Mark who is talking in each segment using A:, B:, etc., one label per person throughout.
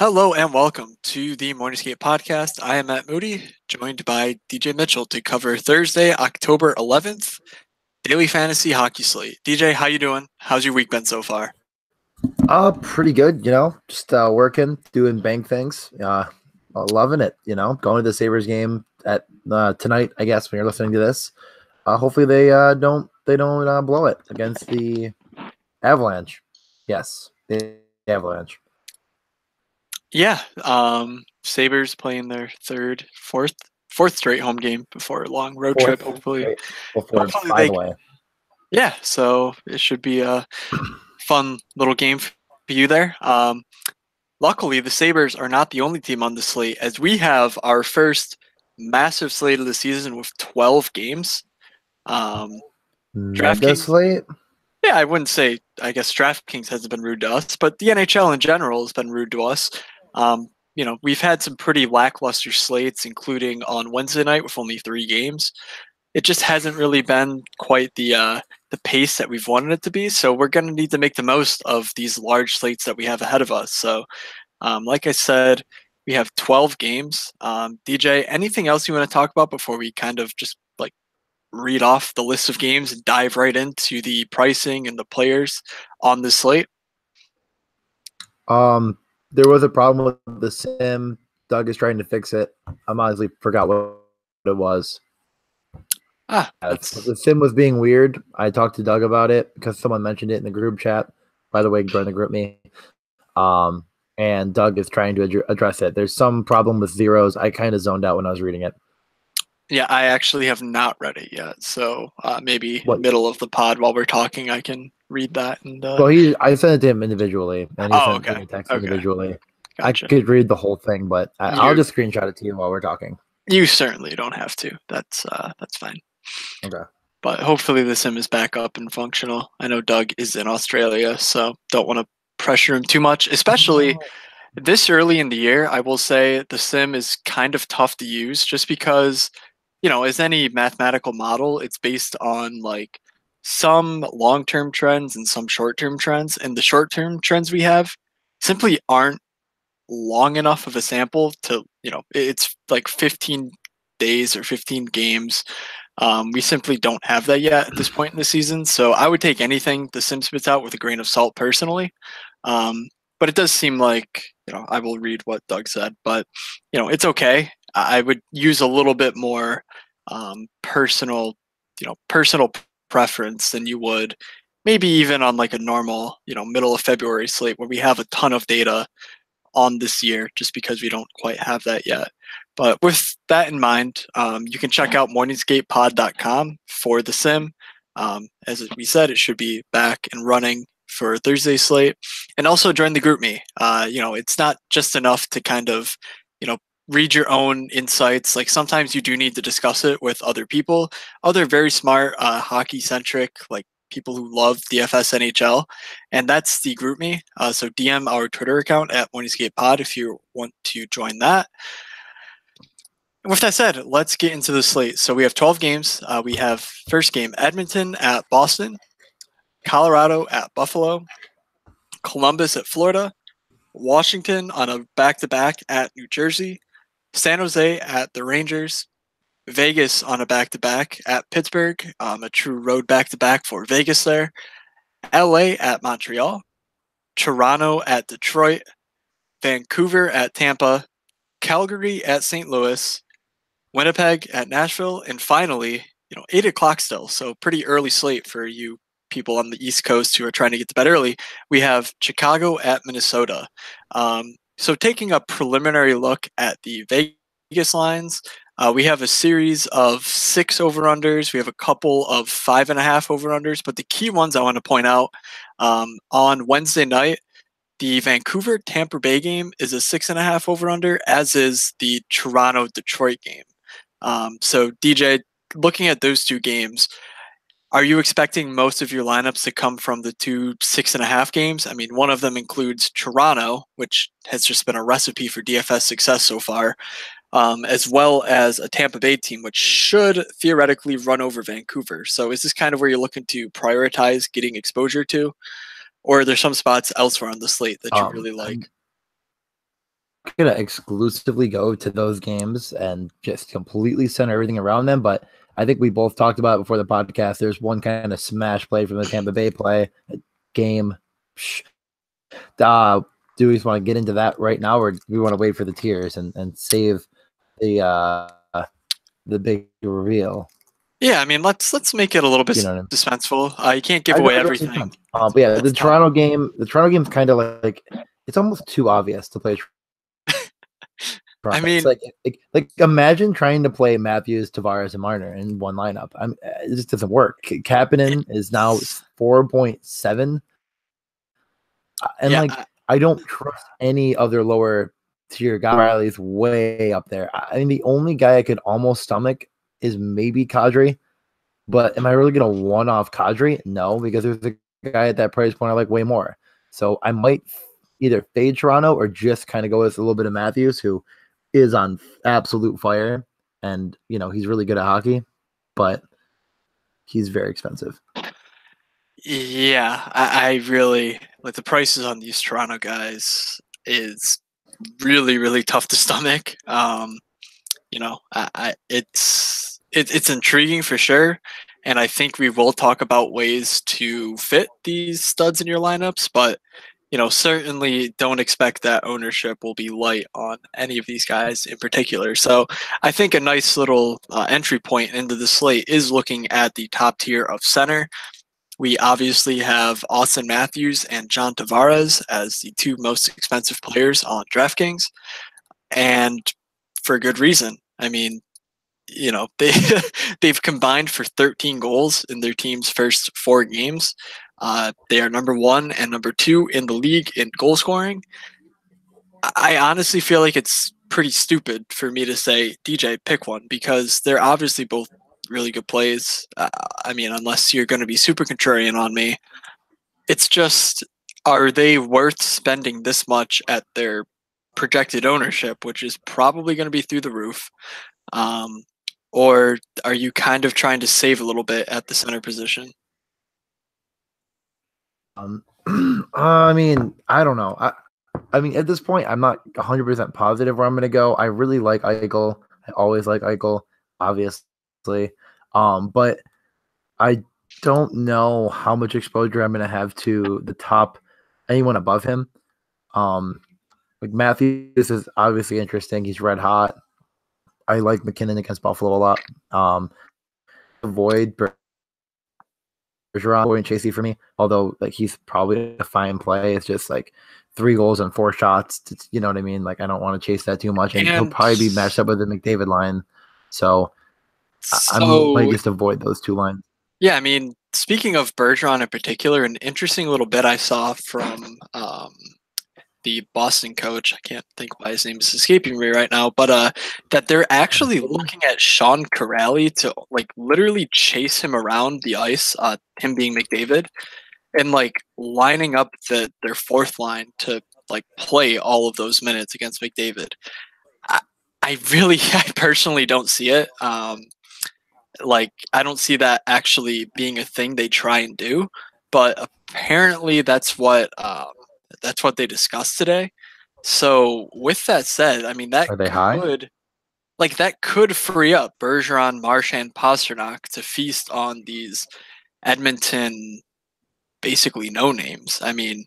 A: Hello and welcome to the Morningscape podcast. I am Matt Moody, joined by DJ Mitchell to cover Thursday, October 11th, daily fantasy hockey slate. DJ, how you doing? How's your week been so far?
B: Pretty good, just working, doing bank things. Loving it, going to the Sabres game at tonight, I guess, when you're listening to this. Hopefully they don't blow it against the Avalanche. Yes, the Avalanche.
A: Yeah, Sabres playing their fourth straight home game before a long road trip. Hopefully,
B: Right before
A: hopefully
B: five
A: they
B: away.
A: yeah. So it should be a fun little game for you there. Luckily, the Sabres are not the only team on the slate, as we have our first massive slate of the season with 12 games. Um,
B: Mega
A: DraftKings,
B: slate.
A: yeah, I wouldn't say, I guess DraftKings hasn't been rude to us, but the NHL in general has been rude to us. We've had some pretty lackluster slates, including on Wednesday night with only 3 games. It just hasn't really been quite the pace that we've wanted it to be. So we're going to need to make the most of these large slates that we have ahead of us. So like I said, we have 12 games. DJ, anything else you want to talk about before we kind of just like read off the list of games and dive right into the pricing and the players on the slate?
B: There was a problem with the sim. Doug is trying to fix it. I honestly forgot what it was.
A: That's
B: The sim was being weird. I talked to Doug about it because someone mentioned it in the group chat. By the way, join the group me. Um, and Doug is trying to address it. There's some problem with zeros. I kind of zoned out when I was reading it.
A: Yeah, I actually have not read it yet. So maybe
B: What?
A: middle of the pod while we're talking, I can read that. And
B: Well, I sent it to him individually, and he
A: oh,
B: sent it to
A: okay,
B: me text
A: okay,
B: individually. I
A: gotcha.
B: could read the whole thing, but I'll
A: You
B: just screenshot it to you while we're talking.
A: you certainly don't have to. That's fine.
B: Okay.
A: But hopefully the sim is back up and functional. I know Doug is in Australia, so don't want to pressure him too much, especially this early in the year. I will say the sim is kind of tough to use just because, as any mathematical model, it's based on like some long-term trends and some short-term trends, and the short-term trends we have simply aren't long enough of a sample to, it's like 15 days or 15 games. We simply don't have that yet at this point in the season. So I would take anything the sim spits out with a grain of salt personally. Um, but it does seem like, I will read what Doug said, but, it's okay. I would use a little bit more personal, personal preference than you would maybe even on like a normal, middle of February slate where we have a ton of data on this year just because we don't quite have that yet. But with that in mind, you can check out morningscapepod.com for the sim. As we said, it should be back and running for Thursday slate. And also join the group me. It's not just enough to kind of, read your own insights. Like sometimes you do need to discuss it with other people, other very smart hockey centric, like people who love DFS NHL, and that's the group me. So DM our Twitter account at Morningscape Pod if you want to join that. And with that said, let's get into the slate. So we have 12 games. We have first game Edmonton at Boston, Colorado at Buffalo, Columbus at Florida, Washington on a back-to-back at New Jersey, San Jose at the Rangers, Vegas on a back-to-back at Pittsburgh, a true road back-to-back for Vegas there, LA at Montreal, Toronto at Detroit, Vancouver at Tampa, Calgary at St. Louis, Winnipeg at Nashville, and finally, 8 o'clock still, so pretty early slate for you people on the East Coast who are trying to get to bed early. We have Chicago at Minnesota. So taking a preliminary look at the Vegas lines, we have a series of 6 over-unders. We have a couple of 5.5 over-unders, but the key ones I want to point out on Wednesday night, the Vancouver Tampa Bay game is a 6.5 over-under, as is the Toronto Detroit game. So DJ, looking at those two games, are you expecting most of your lineups to come from the two 6.5 games? I mean, one of them includes Toronto, which has just been a recipe for DFS success so far, as well as a Tampa Bay team, which should theoretically run over Vancouver. So is this kind of where you're looking to prioritize getting exposure to? Or are there some spots elsewhere on the slate that you really like?
B: gonna exclusively go to those games and just completely center everything around them. But I think we both talked about it before the podcast. There's one kind of smash play from the Tampa Bay play game. Do we just want to get into that right now, or do we want to wait for the tiers and save the big reveal?
A: Yeah, I mean, let's make it a little bit suspenseful. You can't give away everything.
B: But yeah, the Toronto game's kind of like it's almost too obvious to play.
A: I mean,
B: it's like imagine trying to play Matthews, Tavares, and Marner in one lineup. It just doesn't work. Kapanen is now 4.7, and yeah, I don't trust any other lower tier guy. Riley's way up there. I mean, the only guy I could almost stomach is maybe Kadri, but am I really gonna one off Kadri? No, because there's a guy at that price point I like way more. So I might either fade Toronto or just kind of go with a little bit of Matthews, who is on absolute fire, and he's really good at hockey, but he's very expensive.
A: Yeah, I really like the prices on these Toronto guys is really, really tough to stomach. It's intriguing for sure, and I think we will talk about ways to fit these studs in your lineups, but certainly don't expect that ownership will be light on any of these guys in particular. So I think a nice little entry point into the slate is looking at the top tier of center. We obviously have Austin Matthews and John Tavares as the two most expensive players on DraftKings, and for good reason. I mean, they've combined for 13 goals in their team's first 4 games. They are number 1 and number 2 in the league in goal scoring. I honestly feel like it's pretty stupid for me to say, DJ, pick one, because they're obviously both really good plays. I mean, unless you're going to be super contrarian on me, it's just, are they worth spending this much at their projected ownership, which is probably going to be through the roof? Or are you kind of trying to save a little bit at the center position?
B: I mean, I don't know. I mean, at this point, I'm not 100% positive where I'm going to go. I really like Eichel. I always like Eichel, obviously. But I don't know how much exposure I'm going to have to the top, anyone above him. Like Matthews is obviously interesting. He's red hot. I like McKinnon against Buffalo a lot. Avoid Bergeron and Chasey for me, although like he's probably a fine play. It's just like 3 goals and 4 shots. You know what I mean? Like I don't want to chase that too much, and he'll probably be matched up with the McDavid line. So I might just avoid those 2 lines.
A: Yeah, I mean, speaking of Bergeron in particular, an interesting little bit I saw from the Boston coach, I can't think why his name is escaping me right now, but that they're actually looking at Sean Kuraly to like literally chase him around the ice, him being McDavid, and like lining up their 4th line to like play all of those minutes against McDavid. I personally don't see it. Like I don't see that actually being a thing they try and do, but apparently that's what they discussed today. So with that said, I mean that could free up Bergeron, Marchand, Pastrnak to feast on these Edmonton basically no names. I mean,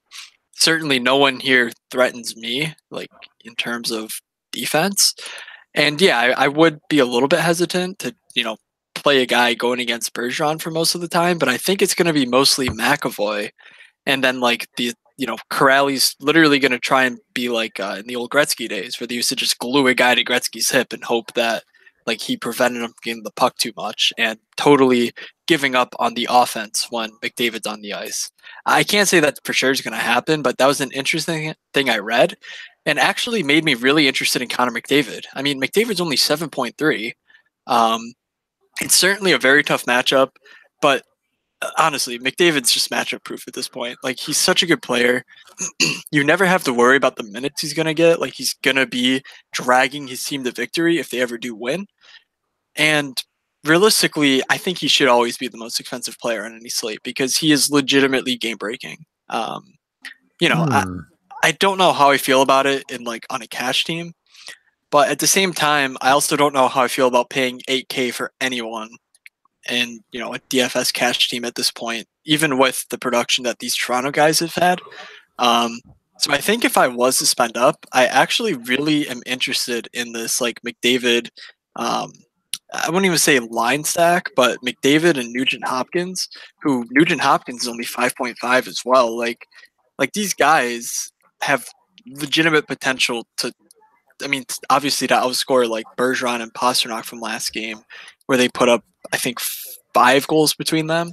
A: certainly no one here threatens me like in terms of defense. And yeah, I would be a little bit hesitant to, play a guy going against Bergeron for most of the time, but I think it's going to be mostly McAvoy. And then like Kuraly's literally going to try and be like in the old Gretzky days where they used to just glue a guy to Gretzky's hip and hope that like he prevented him from getting the puck too much and totally giving up on the offense when McDavid's on the ice. I can't say that for sure is going to happen, but that was an interesting thing I read and actually made me really interested in Connor McDavid. I mean, McDavid's only 7.3. It's certainly a very tough matchup, but honestly, McDavid's just matchup proof at this point. Like he's such a good player. You never have to worry about the minutes he's going to get. Like he's going to be dragging his team to victory if they ever do win. And realistically, I think he should always be the most expensive player on any slate because he is legitimately game breaking. I don't know how I feel about it in like on a cash team, but at the same time, I also don't know how I feel about paying 8K for anyone in a DFS cash team at this point, even with the production that these Toronto guys have had. Um, so I think if I was to spend up, I actually really am interested in this like McDavid. Um, I wouldn't even say line stack, but McDavid and Nugent Hopkins, who Nugent Hopkins is only 5.5 as well. Like these guys have legitimate potential to. I mean, obviously to outscore like Bergeron and Pasternak from last game, where they put up I think 5 goals between them.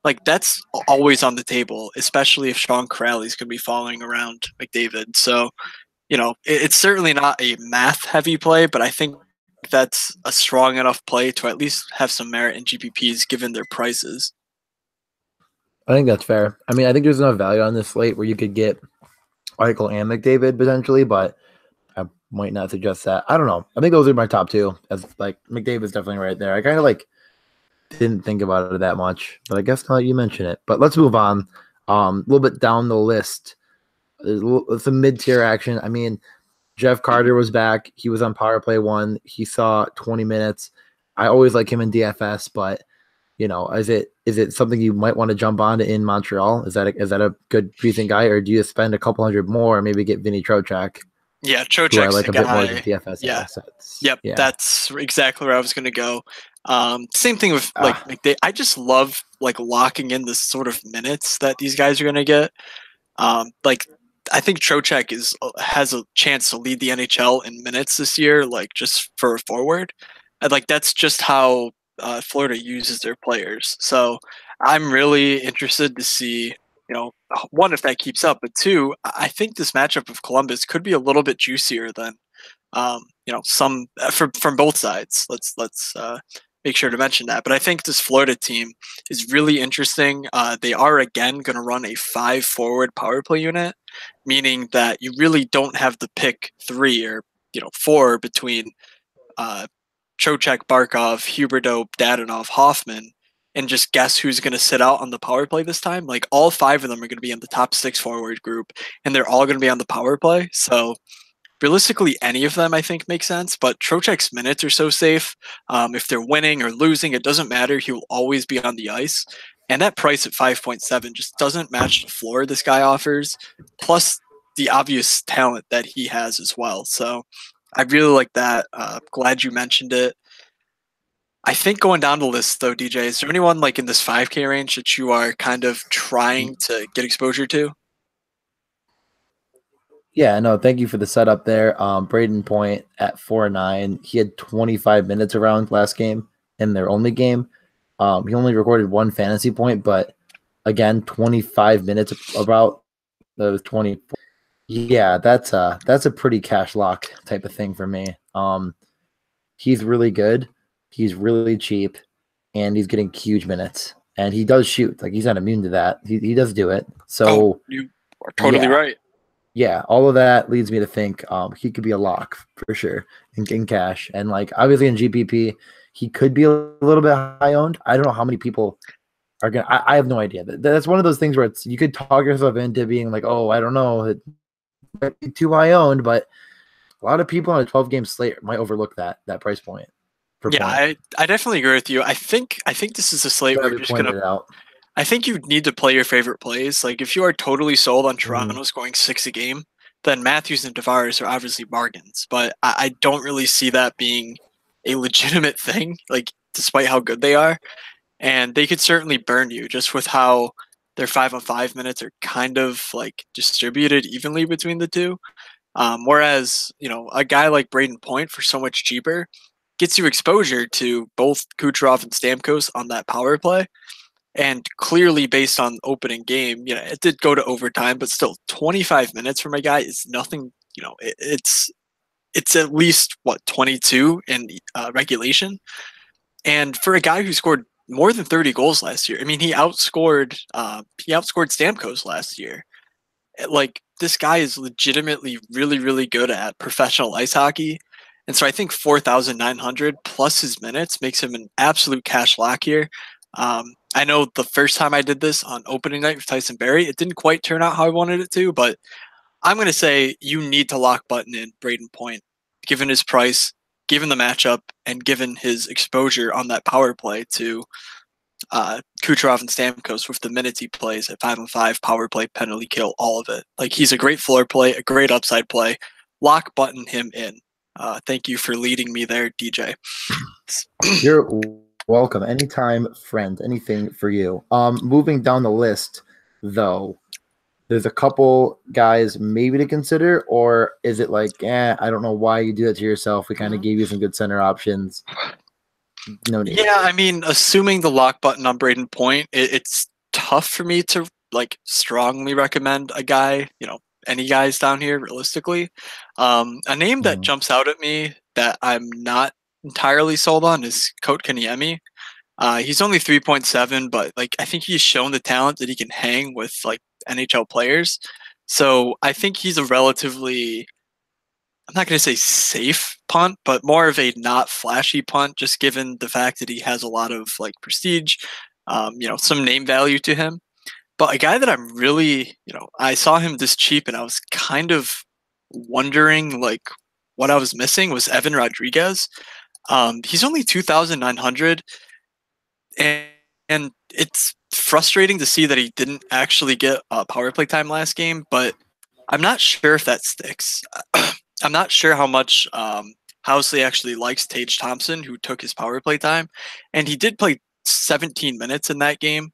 A: Like that's always on the table, especially if Sean Crowley's going to be following around McDavid. So it's certainly not a math heavy play, but I think that's a strong enough play to at least have some merit in GPPs given their prices.
B: I think that's fair. I mean, I think there's enough value on this slate where you could get Eichel and McDavid potentially, but I might not suggest that. I don't know. I think those are my top two. As like McDavid's definitely right there. I kind of like didn't think about it that much, but I guess now that you mention it. But let's move on. A little bit down the list. There's some mid-tier action. I mean, Jeff Carter was back. He was on power play 1. He saw 20 minutes. I always like him in DFS, but is it something you might want to jump on in Montreal? Is that a good decent guy, or do you spend a couple hundred more and maybe get Vinny Trocheck?
A: Yeah, Trocheck's
B: like
A: a
B: bit more
A: guy.
B: than DFS
A: Yeah.
B: assets.
A: Yep,
B: Yeah.
A: that's exactly where I was going to go. Same thing with like McDavid. I just love like locking in the sort of minutes that these guys are going to get. Like I think Trocheck has a chance to lead the NHL in minutes this year, like just for a forward. And like that's just how Florida uses their players. So I'm really interested to see, one, if that keeps up, but two, I think this matchup of Columbus could be a little bit juicier than some from both sides. Let's make sure to mention that. But I think this Florida team is really interesting. They are again going to run a 5-forward power play unit, meaning that you really don't have the pick 3 or 4 between Trocheck, Barkov, Huberdeau, Dadonov, Hoffman, and just guess who's going to sit out on the power play this time. Like all 5 of them are going to be in the top 6 forward group, and they're all going to be on the power play. So realistically, any of them I think makes sense, but Trocheck's minutes are so safe. If they're winning or losing, it doesn't matter. He will always be on the ice. And that price at 5.7 just doesn't match the floor this guy offers, plus the obvious talent that he has as well. So I really like that. Glad you mentioned it. I think going down the list though, DJ, is there anyone like in this 5K range that you are kind of trying to get exposure to?
B: Yeah, no, thank you for the setup there. Braden Point at 4.9. He had 25 minutes around last game in their only game. He only recorded 1 fantasy point, but again, 25 minutes about those 20. Yeah, that's a pretty cash lock type of thing for me. He's really good. He's really cheap, and he's getting huge minutes. And he does shoot. Like he's not immune to that. He does do it. So
A: you are totally right.
B: Yeah, all of that leads me to think he could be a lock for sure in cash. And like obviously in GPP, he could be a little bit high owned. I don't know how many people are gonna. I have no idea. That's one of those things where you could talk yourself into being like, oh, I don't know, it might be too high owned, but a lot of people on a 12-game slate might overlook that price point.
A: Yeah, I definitely agree with you. I think this is a slate where we're just gonna. I think you need to play your favorite plays. Like if you are totally sold on Toronto scoring 6 a game, then Matthews and Tavares are obviously bargains. But I don't really see that being a legitimate thing, like despite how good they are. And they could certainly burn you just with how their 5-on-5 minutes are kind of like distributed evenly between the two. Whereas, a guy like Braden Point for so much cheaper gets you exposure to both Kucherov and Stamkos on that power play. And clearly, based on opening game, it did go to overtime, but still, 25 minutes from a guy is nothing. It's at least 22 in regulation, and for a guy who scored more than 30 goals last year, I mean, he outscored Stamkos last year. Like this guy is legitimately really, really good at professional ice hockey. And so I think 4,900 plus his minutes makes him an absolute cash lock here. I know the first time I did this on opening night with Tyson Barrie, it didn't quite turn out how I wanted it to, but I'm going to say you need to lock Button in Braden Point, given his price, given the matchup, and given his exposure on that power play to Kucherov and Stamkos with the minutes he plays at 5-on-5, power play, penalty kill, all of it. Like, he's a great floor play, a great upside play. Lock Button him in. Thank you for leading me there, DJ.
B: You're welcome. Anytime, friend. Anything for you. Moving down the list, though, there's a couple guys maybe to consider, or is it like, I don't know why you do that to yourself. We kind of gave you some good center options. No need.
A: Yeah, I mean, assuming the lock button on Braden Point, it's tough for me to like strongly recommend a guy, any guys down here realistically. A name that jumps out at me that I'm not entirely sold on is Kotkaniemi. He's only 3.7, but like I think he's shown the talent that he can hang with like NHL players. So I think he's a relatively, I'm not going to say safe punt, but more of a not flashy punt, just given the fact that he has a lot of like prestige, some name value to him. But a guy that I'm really, I saw him this cheap and I was kind of wondering like what I was missing was Evan Rodriguez. He's only 2,900, and it's frustrating to see that he didn't actually get power play time last game, but I'm not sure if that sticks. I'm not sure how much Housley actually likes Tage Thompson, who took his power play time, and he did play 17 minutes in that game.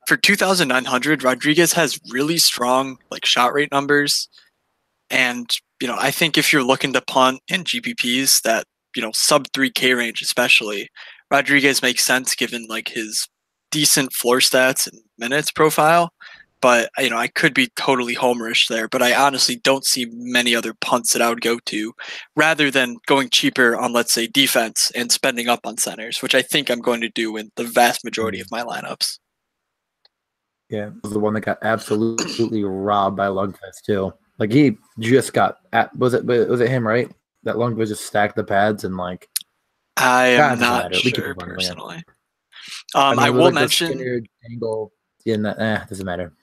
A: For 2,900, Rodriguez has really strong like shot rate numbers, and I think if you're looking to punt in GPPs that sub 3K range, especially, Rodriguez makes sense given like his decent floor stats and minutes profile. But I could be totally homerish there, but I honestly don't see many other punts that I would go to rather than going cheaper on, let's say, defense and spending up on centers, which I think I'm going to do in the vast majority of my lineups.
B: Yeah, was the one that got absolutely robbed by Lundqvist too. Like he just got was it him, right? That Lundqvist just stacked the pads and like.
A: I am not sure personally. I will mention.
B: Angle, doesn't matter.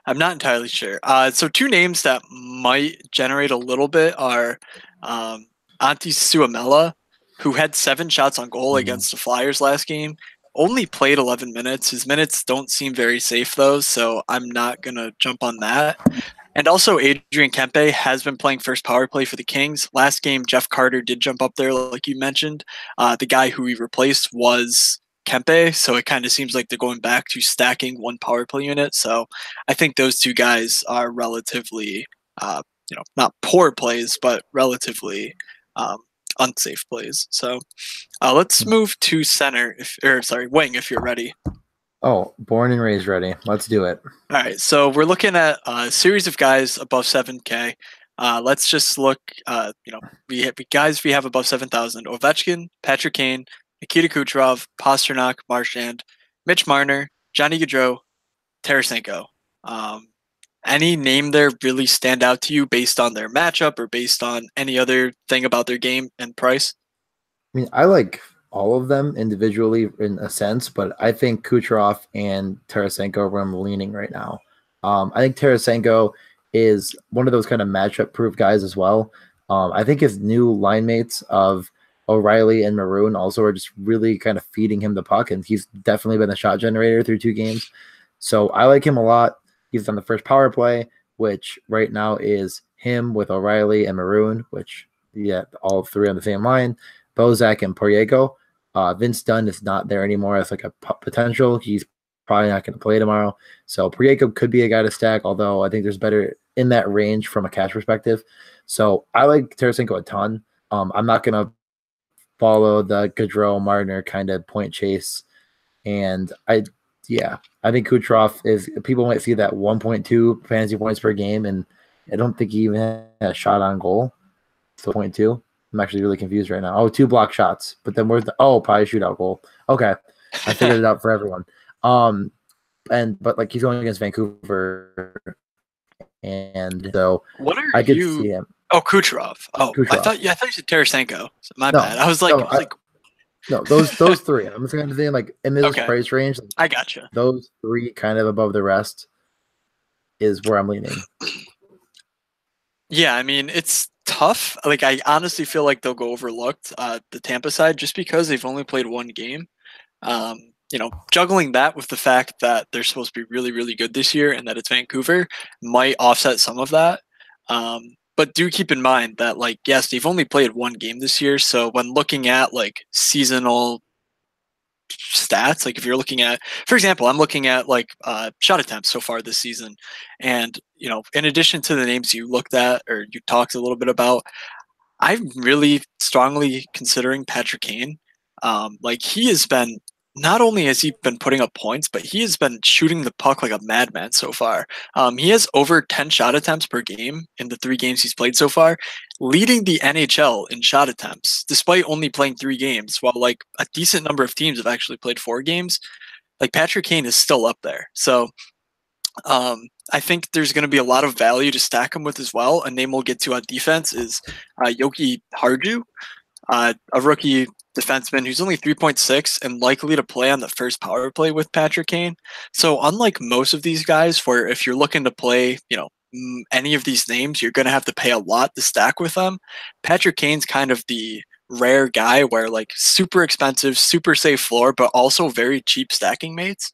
A: I'm not entirely sure. So two names that might generate a little bit are Antti Suomela, who had 7 shots on goal against the Flyers last game, only played 11 minutes. His minutes don't seem very safe, though, so I'm not going to jump on that. And also, Adrian Kempe has been playing first power play for the Kings. Last game, Jeff Carter did jump up there, like you mentioned. The guy who he replaced was Kempe, so it kind of seems like they're going back to stacking one power play unit. So I think those two guys are relatively, not poor plays, but relatively unsafe plays. So let's move to center, wing, if you're ready.
B: Oh, born and raised ready. Let's do it.
A: All right, so we're looking at a series of guys above 7K. Let's just look. We have above 7,000: Ovechkin, Patrick Kane, Nikita Kucherov, Pastrnak, Marchand, Mitch Marner, Johnny Gaudreau, Tarasenko. Any name there really stand out to you based on their matchup or based on any other thing about their game and price?
B: I mean, I like all of them individually in a sense, but I think Kucherov and Tarasenko are where I'm leaning right now. I think Tarasenko is one of those kind of matchup-proof guys as well. I think his new line mates of O'Reilly and Maroon also are just really kind of feeding him the puck, and he's definitely been a shot generator through 2 games. So I like him a lot. He's on the first power play, which right now is him with O'Reilly and Maroon, which, all 3 on the same line, Bozak and Poriego. Vince Dunn is not there anymore as like a potential. He's probably not going to play tomorrow. So Poriego could be a guy to stack, although I think there's better in that range from a cash perspective. So I like Tarasenko a ton. I'm not going to follow the Gaudreau Marner kind of point chase. And I think Kucherov is, people might see that 1.2 fantasy points per game, and I don't think he even had a shot on goal. So 0.2. I'm actually really confused right now. 2 block shots, but then where's probably shootout goal. Okay, I figured it out for everyone. But like he's going against Vancouver, and so
A: I could see him. Oh, Kucherov. Oh, Kucherov. I thought you said Tarasenko. My bad. I was like,
B: no, those 3. I'm just kind of saying like in this price range.
A: I gotcha.
B: Those 3 kind of above the rest. is where I'm leaning.
A: Yeah, I mean, it's tough. Like, I honestly feel like they'll go overlooked, the Tampa side, just because they've only played one game. Juggling that with the fact that they're supposed to be really, really good this year and that it's Vancouver might offset some of that. But do keep in mind that, like, yes, they've only played one game this year. So when looking at like seasonal stats, like if you're looking at, for example, I'm looking at like shot attempts so far this season, and in addition to the names you looked at or you talked a little bit about, I'm really strongly considering Patrick Kane. Like he has been, not only has he been putting up points, but he has been shooting the puck like a madman so far. He has over 10 shot attempts per game in the 3 games he's played so far, leading the NHL in shot attempts, despite only playing 3 games, while like a decent number of teams have actually played 4 games. Like Patrick Kane is still up there. So I think there's going to be a lot of value to stack him with as well. A name we'll get to on defense is Yoki Harju, a rookie defenseman who's only 3.6 and likely to play on the first power play with Patrick Kane. So unlike most of these guys, where if you're looking to play, any of these names, you're going to have to pay a lot to stack with them. Patrick Kane's kind of the rare guy where like super expensive, super safe floor, but also very cheap stacking mates.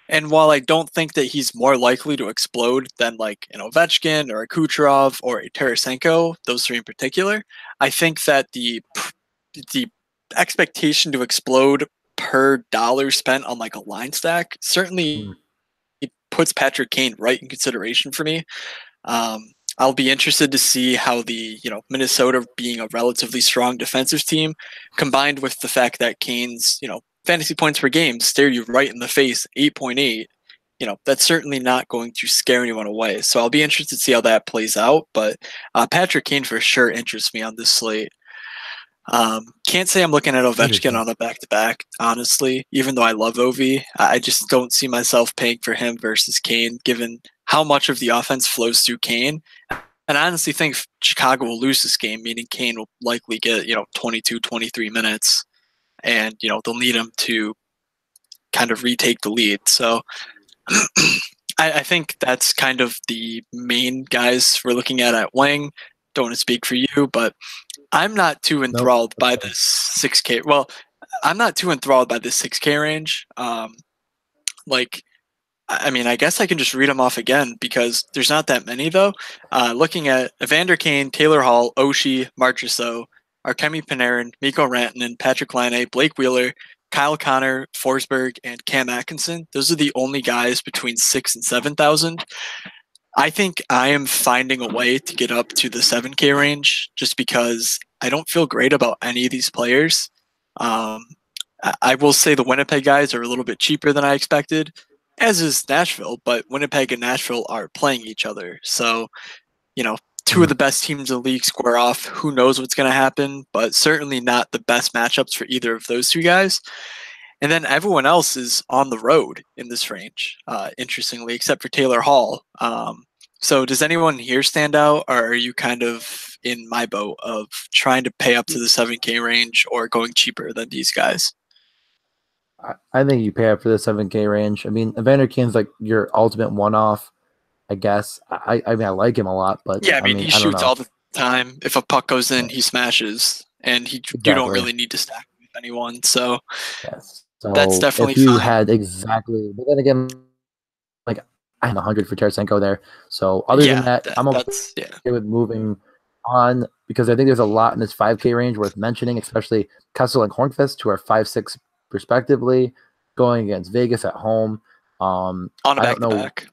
A: And while I don't think that he's more likely to explode than like an Ovechkin or a Kucherov or a Tarasenko, those 3 in particular, I think that the expectation to explode per dollar spent on like a line stack certainly puts Patrick Kane right in consideration for me. I'll be interested to see how the Minnesota being a relatively strong defensive team, combined with the fact that Kane's fantasy points per game stare you right in the face, 8.8. That's certainly not going to scare anyone away. So I'll be interested to see how that plays out. But Patrick Kane for sure interests me on this slate. Can't say I'm looking at Ovechkin on a back-to-back, honestly, even though I love Ovi. I just don't see myself paying for him versus Kane, given how much of the offense flows through Kane. And I honestly think Chicago will lose this game, meaning Kane will likely get, 22, 23 minutes. And, they'll need him to kind of retake the lead. So I think that's kind of the main guys we're looking at wing. Don't want to speak for you, but I'm not too enthralled by this 6K. Well, I'm not too enthralled by this 6K range. I guess I can just read them off again because there's not that many, though. Looking at Evander Kane, Taylor Hall, Oshie, Marchessault, Artemi Panarin, Mikko Rantanen, Patrick Laine, Blake Wheeler, Kyle Connor, Forsberg, and Cam Atkinson. Those are the only guys between 6,000 and 7,000. I think I am finding a way to get up to the 7K range just because I don't feel great about any of these players. I will say the Winnipeg guys are a little bit cheaper than I expected, as is Nashville, but Winnipeg and Nashville are playing each other. So, 2 of the best teams in the league square off. Who knows what's going to happen, but certainly not the best matchups for either of those 2 guys. And then everyone else is on the road in this range, interestingly, except for Taylor Hall. So does anyone here stand out, or are you kind of in my boat of trying to pay up to the 7K range or going cheaper than these guys?
B: I think you pay up for the 7K range. I mean, Evander Kane's like your ultimate one-off, I guess. I like him a lot, but
A: yeah, he shoots all the time. If a puck goes in, he smashes, and you don't really need to stack with anyone. So
B: yes, so
A: that's definitely
B: if you
A: fine.
B: had exactly. But then again, like I have 100 for Tarasenko there. So other than that, I'm okay with moving on because I think there's a lot in this 5K range worth mentioning, especially Kessel and Hornqvist, who are 5'6" respectively, going against Vegas at home.
A: On a back-to-back.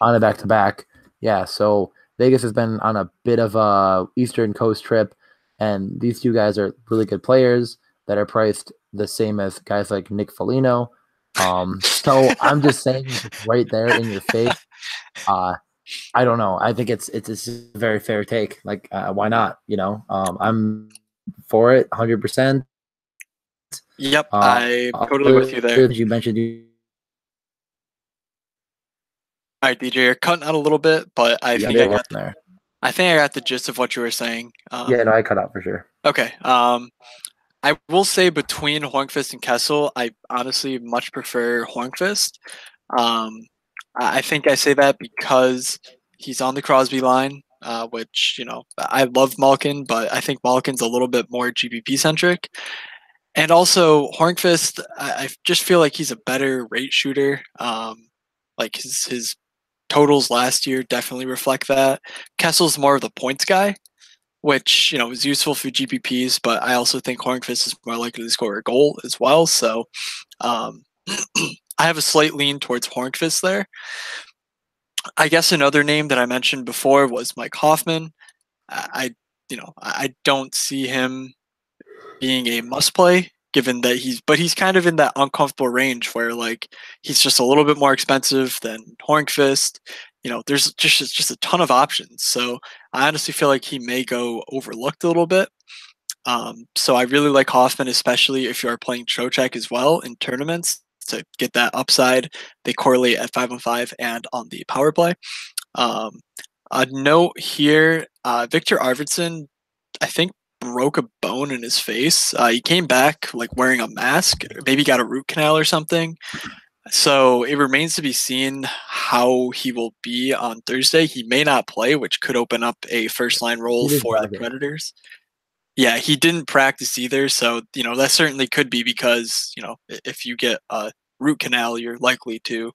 B: On a back-to-back, yeah. So Vegas has been on a bit of a Eastern Coast trip, and these 2 guys are really good players that are priced the same as guys like Nick Foligno. So I'm just saying right there in your face. I don't know. I think it's a very fair take. Like, why not? I'm for it 100%.
A: Yep, I'm totally with you there.
B: You mentioned
A: all right, DJ, you're cutting out a little bit, but I think I got
B: there.
A: I think I got the gist of what you were saying.
B: Yeah, no, I cut out for sure.
A: Okay. I will say between Hornqvist and Kessel, I honestly much prefer Hornqvist. I think I say that because he's on the Crosby line, which, I love Malkin, but I think Malkin's a little bit more GPP centric. And also Hornqvist, I just feel like he's a better rate shooter. Like his totals last year definitely reflect that. Kessel's more of the points guy, which is useful for GPPs, but I also think Hornqvist is more likely to score a goal as well. So um, I have a slight lean towards Hornqvist there. I guess another name that I mentioned before was Mike Hoffman. I don't see him being a must play, given that he's kind of in that uncomfortable range where like he's just a little bit more expensive than Hornqvist. There's just a ton of options. So I honestly feel like he may go overlooked a little bit. So I really like Hoffman, especially if you are playing Trocheck as well in tournaments to get that upside. They correlate at 5-on-5 and on the power play. Um, a note here, Victor Arvidsson, I think broke a bone in his face. He came back like wearing a mask, maybe got a root canal or something. So it remains to be seen how he will be on Thursday. He may not play, which could open up a first line role
B: He did
A: for the
B: practice.
A: Predators. Yeah, he didn't practice either. So, that certainly could be because, if you get a root canal, you're likely to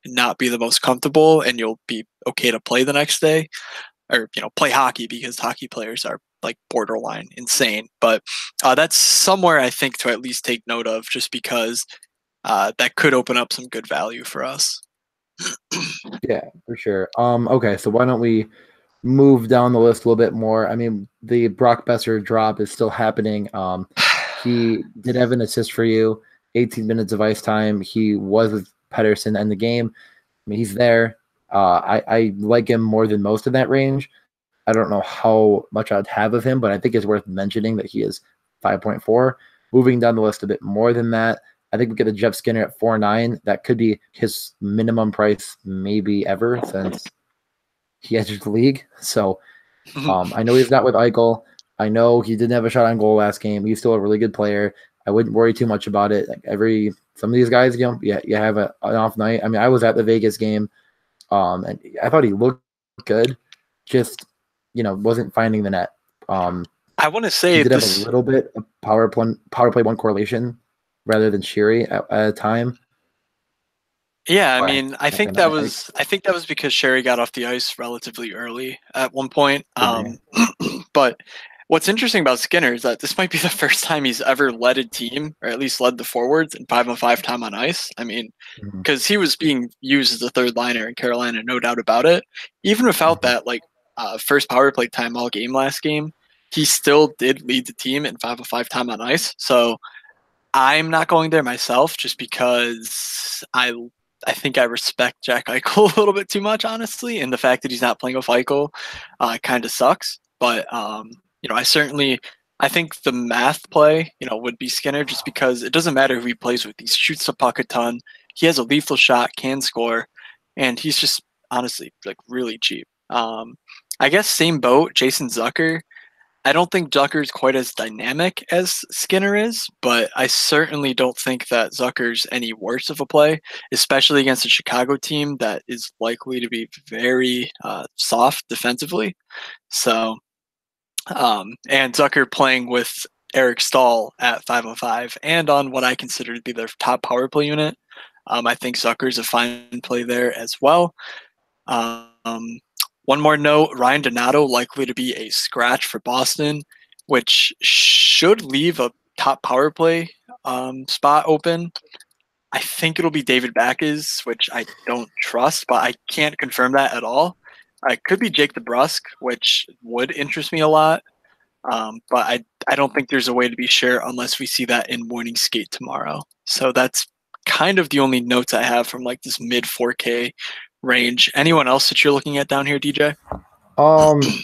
A: not be the most comfortable and you'll be okay to play the next day or play hockey because hockey players are like borderline insane. But that's somewhere I think to at least take note of, just because that could open up some good value for us.
B: Yeah, for sure. Okay, so why don't we move down the list a little bit more? I mean, the Brock Besser drop is still happening. He did have an assist for you, 18 minutes of ice time. He was with Pedersen in the game. I mean, he's there. I like him more than most in that range. I don't know how much I'd have of him, but I think it's worth mentioning that he is 5.4. Moving down the list a bit more than that, I think we get a Jeff Skinner at 4.9. That could be his minimum price maybe ever since he entered the league. So I know he's not with Eichel. I know he didn't have a shot on goal last game. He's still a really good player. I wouldn't worry too much about it. Like some of these guys, you have an off night. I mean, I was at the Vegas game, and I thought he looked good. Just wasn't finding the net.
A: I want to
B: He
A: say
B: did have a
A: this.
B: little bit of power play one correlation rather than Sherry at a time.
A: Yeah, I
B: But
A: mean, I think that was because Sherry got off the ice relatively early at one point.
B: could be.
A: But what's interesting about Skinner is that this might be the first time he's ever led a team, or at least led the forwards in 5-on-5 time on ice. I mean,
B: Mhm.
A: because he was being used as a third liner in Carolina, no doubt about it. Even without
B: Mhm.
A: that, like first power play time all game last game, he still did lead the team in 5-on-5 time on ice. So I'm not going there myself, just because I think I respect Jack Eichel a little bit too much, honestly, and the fact that he's not playing with Eichel kind of sucks. But I think the math play, would be Skinner, just because it doesn't matter who he plays with. He shoots the puck a ton. He has a lethal shot, can score, and he's just honestly like really cheap. I guess same boat, Jason Zucker. I don't think Zucker's quite as dynamic as Skinner is, but I certainly don't think that Zucker's any worse of a play, especially against a Chicago team that is likely to be very soft defensively. So, and Zucker playing with Eric Stahl at 5-on-5 and on what I consider to be their top power play unit. I think Zucker's a fine play there as well. Um, one more note, Ryan Donato likely to be a scratch for Boston, which should leave a top power play spot open. I think it'll be David Backes, which I don't trust, but I can't confirm that at all. It could be Jake DeBrusk, which would interest me a lot. But I don't think there's a way to be sure unless we see that in morning skate tomorrow. So that's kind of the only notes I have from like this mid 4K range. Anyone else that you're looking at down here, DJ?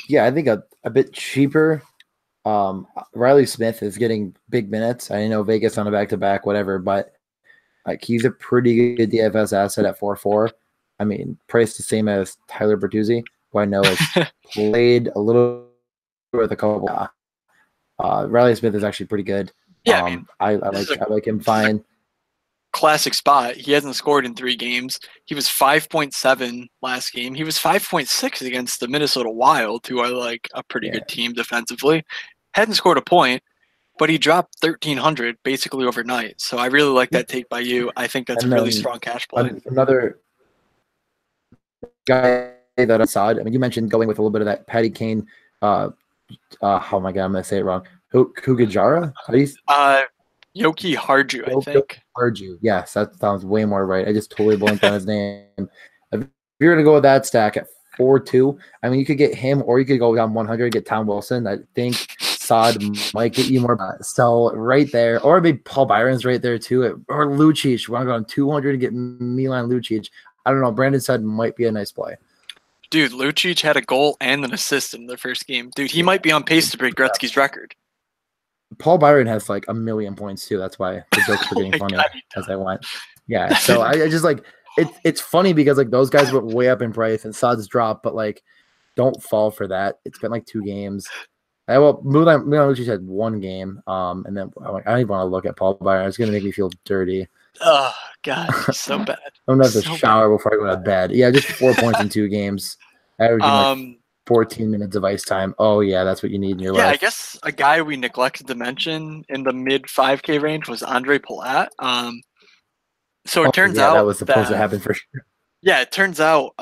B: Yeah, I think a bit cheaper. Riley Smith is getting big minutes. I know Vegas on a back to back, whatever, but like he's a pretty good DFS asset at 4.4. I mean, priced the same as Tyler Bertuzzi, who I know has played a little with a couple. Riley Smith is actually pretty good.
A: Yeah, I mean,
B: I
A: this is a
B: like him fine.
A: classic spot. He hasn't scored in 3 games. He was 5.7 last game. He was 5.6 against the Minnesota Wild, who are like a pretty good team defensively. Hadn't scored a point, but he dropped 1,300 basically overnight. So I really like that take by you. I think that's a really strong cash play.
B: Another guy that I saw, I mean, you mentioned going with a little bit of that Patty Kane. Oh my God, I'm gonna say it wrong. Kugajara?
A: Yoki Harju, I think.
B: Harju, yes, that sounds way more right. I just totally blanked on his name. If you're gonna go with that stack at 4-2, I mean, you could get him, or you could go down 100, get Tom Wilson. I think Saad might get you more. So right there, or maybe Paul Byron's right there too, or Lucic. We're going 200 to get Milan Lucic. I don't know. Brandon said might be a nice play.
A: Dude, Lucic had a goal and an assist in the first game. Dude, he might be on pace to break Gretzky's record.
B: Paul Byron has like 1,000,000 points too. That's why the jokes were getting funny as I went. Yeah, so I just like it's funny because like those guys went way up in price and Saad's dropped, but like don't fall for that. It's been like 2 games. Milan Lucic had 1 game, and then I'm like, I don't even want to look at Paul Byron. It's gonna make me feel dirty.
A: Oh God, so bad.
B: I'm gonna have to shower before I go to bed. Yeah, just 4 points in 2 games. Averaging like 14 minutes of ice time. Oh yeah, that's what you need in your life.
A: Yeah, I guess a guy we neglected to mention in the mid 5K range was Andre Palat. So it turns out
B: that was supposed to happen for sure.
A: Yeah, it turns out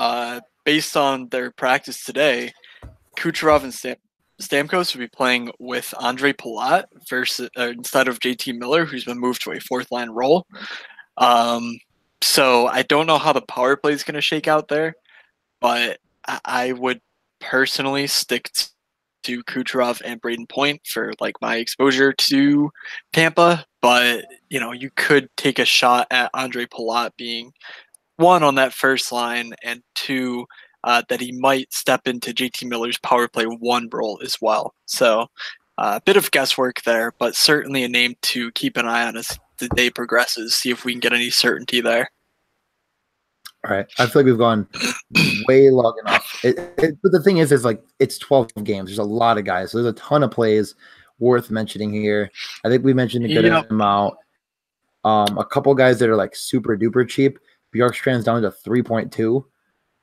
A: based on their practice today, Kucherov and Stamkos will be playing with Andre Palat versus instead of JT Miller, who's been moved to a 4th-line role. So I don't know how the power play is going to shake out there, but I would personally stick to Kucherov and Braden Point for like my exposure to Tampa. But you could take a shot at Andre Palat being 1 on that first line, and 2 that he might step into JT Miller's power play 1 role as well. So a bit of guesswork there, but certainly a name to keep an eye on as the day progresses. See if we can get any certainty there.
B: All right, I feel like we've gone way long enough. But the thing is like it's 12 games. There's a lot of guys. So there's a ton of plays worth mentioning here. I think we mentioned a good amount. A couple guys that are like super duper cheap. Bjorkstrand's down to 3.2.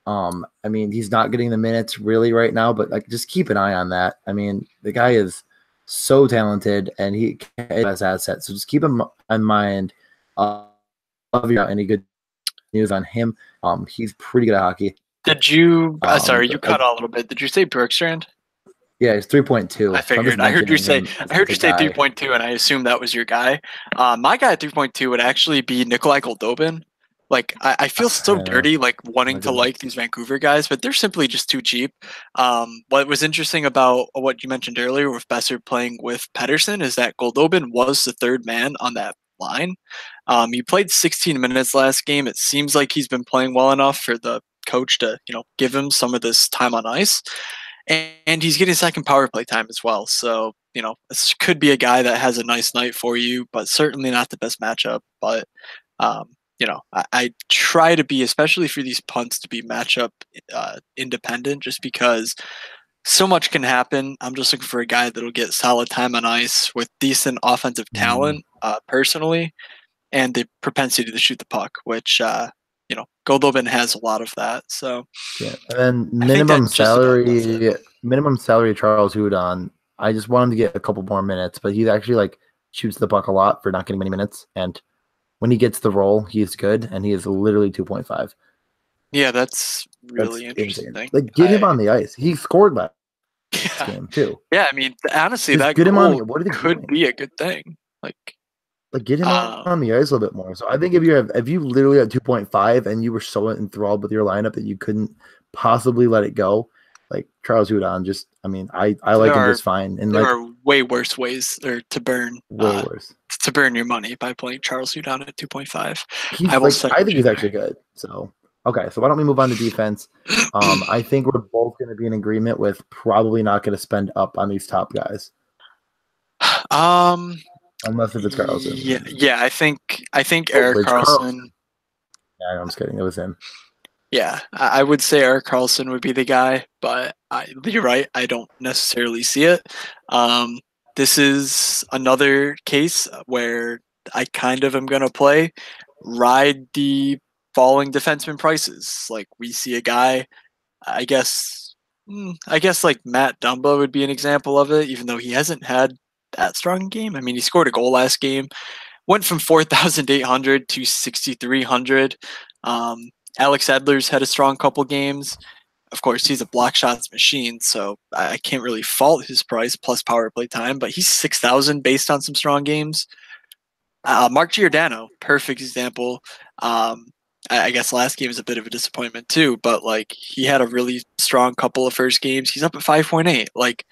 B: I mean, he's not getting the minutes really right now, but like just keep an eye on that. I mean, the guy is so talented and he has assets. So just keep him in mind. Love you got any good news on him. He's pretty good at hockey.
A: Did you sorry, you cut out a little bit. Did you say Bjorkstrand?
B: Yeah, it's 3.2.
A: I figured. I heard you say 3.2, and I assumed that was your guy. My guy at 3.2 would actually be Nikolai Goldobin. Like I feel so dirty, like wanting to like these Vancouver guys, but they're simply just too cheap. What was interesting about what you mentioned earlier with Besser playing with Pettersson is that Goldobin was the 3rd man on that line. He played 16 minutes last game. It seems like he's been playing well enough for the coach to give him some of this time on ice, and he's getting 2nd power play time as well. So this could be a guy that has a nice night for you, but certainly not the best matchup. But I try to be, especially for these punts, to be matchup independent, just because so much can happen. I'm just looking for a guy that'll get solid time on ice with decent offensive talent, personally, and the propensity to shoot the puck, which Goldobin has a lot of that. So
B: yeah, and then minimum salary Charles Hudon. I just want him to get a couple more minutes, but he actually like shoots the puck a lot for not getting many minutes, and when he gets the role, he is good, and he is literally 2.5.
A: Yeah, that's really interesting.
B: Like, get him on the ice. He scored last game too.
A: Yeah, I mean, honestly, that could be a good thing. Like
B: get him on the ice a little bit more. So I think if you literally had 2.5 and you were so enthralled with your lineup that you couldn't possibly let it go, like Charles Hudon, I like him just fine. And
A: there are way worse ways to burn.
B: Way worse.
A: To burn your money by playing Charles Hudon at 2.5.
B: I think he's actually good. So okay, so why don't we move on to defense? I think we're both going to be in agreement with probably not going to spend up on these top guys. Unless if it's Carlson.
A: Yeah. I think Erik Karlsson.
B: Yeah, I'm just kidding. It was him.
A: Yeah, I would say Erik Karlsson would be the guy, but you're right. I don't necessarily see it. This is another case where I kind of am going to play ride the falling defenseman prices. Like we see a guy, I guess, I guess like Matt Dumba would be an example of it, even though he hasn't had that strong game. I mean, he scored a goal last game, went from 4,800 to 6,300. Um, Alex Edler's had a strong couple games. Of course, he's a block shots machine, so I can't really fault his price plus power play time, but he's 6,000 based on some strong games. Mark Giordano, perfect example. I guess last game is a bit of a disappointment too, but like he had a really strong couple of first games. He's up at 5.8. Like